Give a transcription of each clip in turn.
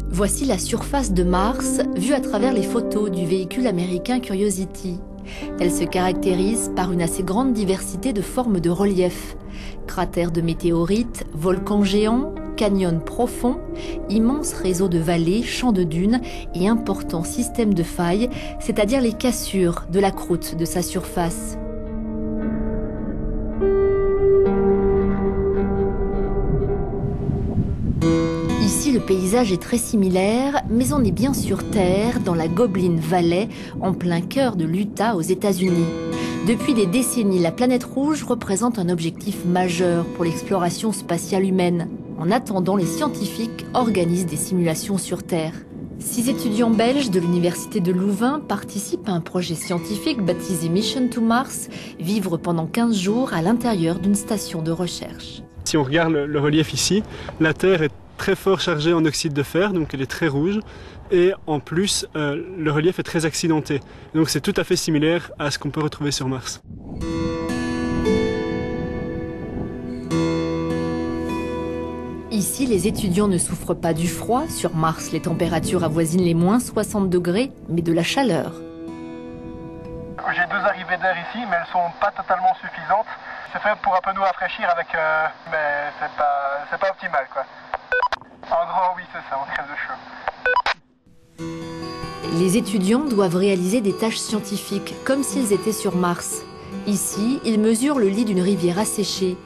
Voici la surface de Mars, vue à travers les photos du véhicule américain Curiosity. Elle se caractérise par une assez grande diversité de formes de relief. Cratères de météorites, volcans géants, canyons profonds, immenses réseaux de vallées, champs de dunes et importants systèmes de failles, c'est-à-dire les cassures de la croûte de sa surface. Ici, le paysage est très similaire, mais on est bien sur Terre, dans la Goblin Valley, en plein cœur de l'Utah aux États-Unis. Depuis des décennies, la planète rouge représente un objectif majeur pour l'exploration spatiale humaine. En attendant, les scientifiques organisent des simulations sur Terre. 6 étudiants belges de l'université de Louvain participent à un projet scientifique baptisé Mission to Mars, vivre pendant 15 jours à l'intérieur d'une station de recherche. Si on regarde le relief ici, la Terre est très fort chargée en oxyde de fer, donc elle est très rouge. Et en plus, le relief est très accidenté. Donc c'est tout à fait similaire à ce qu'on peut retrouver sur Mars. Ici, les étudiants ne souffrent pas du froid. Sur Mars, les températures avoisinent les moins 60 degrés, mais de la chaleur. J'ai 2 arrivées d'air ici, mais elles sont pas totalement suffisantes. C'est fait pour un peu nous rafraîchir avec, mais c'est pas optimal quoi. En gros, oui, c'est ça, on crève de chaud. Les étudiants doivent réaliser des tâches scientifiques, comme s'ils étaient sur Mars. Ici, ils mesurent le lit d'une rivière asséchée.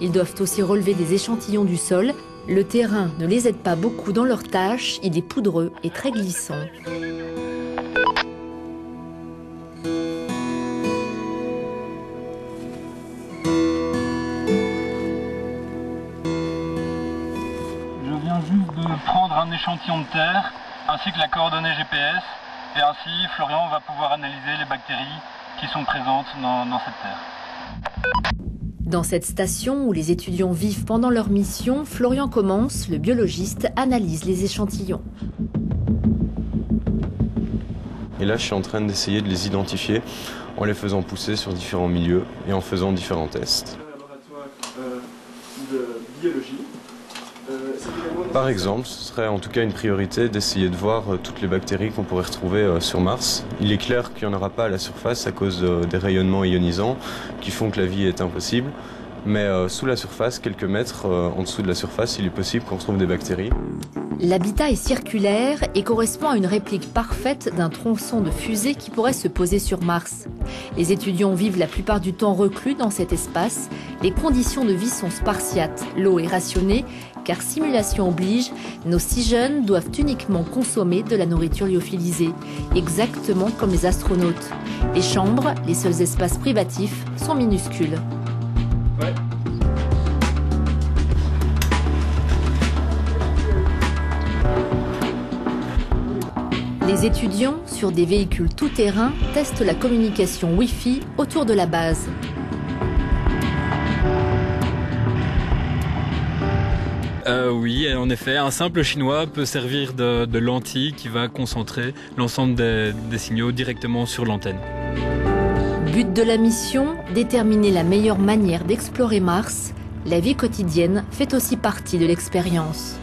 Ils doivent aussi relever des échantillons du sol. Le terrain ne les aide pas beaucoup dans leurs tâches, il est poudreux et très glissant. Je viens juste de prendre un échantillon de terre, ainsi que la coordonnée GPS, et ainsi Florian va pouvoir analyser les bactéries qui sont présentes dans cette terre. Dans cette station où les étudiants vivent pendant leur mission, Florian Commence, le biologiste, analyse les échantillons. Et là, je suis en train d'essayer de les identifier en les faisant pousser sur différents milieux et en faisant différents tests. De biologie. Par exemple, ce serait en tout cas une priorité d'essayer de voir toutes les bactéries qu'on pourrait retrouver sur Mars. Il est clair qu'il n'y en aura pas à la surface à cause des rayonnements ionisants qui font que la vie est impossible. Mais sous la surface, quelques mètres en dessous de la surface, il est possible qu'on retrouve des bactéries. L'habitat est circulaire et correspond à une réplique parfaite d'un tronçon de fusée qui pourrait se poser sur Mars. Les étudiants vivent la plupart du temps reclus dans cet espace. Les conditions de vie sont spartiates. L'eau est rationnée, car simulation oblige, nos 6 jeunes doivent uniquement consommer de la nourriture lyophilisée, exactement comme les astronautes. Les chambres, les seuls espaces privatifs, sont minuscules. Ouais. Les étudiants, sur des véhicules tout-terrain, testent la communication Wi-Fi autour de la base. Oui, en effet, un simple chinois peut servir de lentille qui va concentrer l'ensemble des signaux directement sur l'antenne. But de la mission, déterminer la meilleure manière d'explorer Mars. La vie quotidienne fait aussi partie de l'expérience.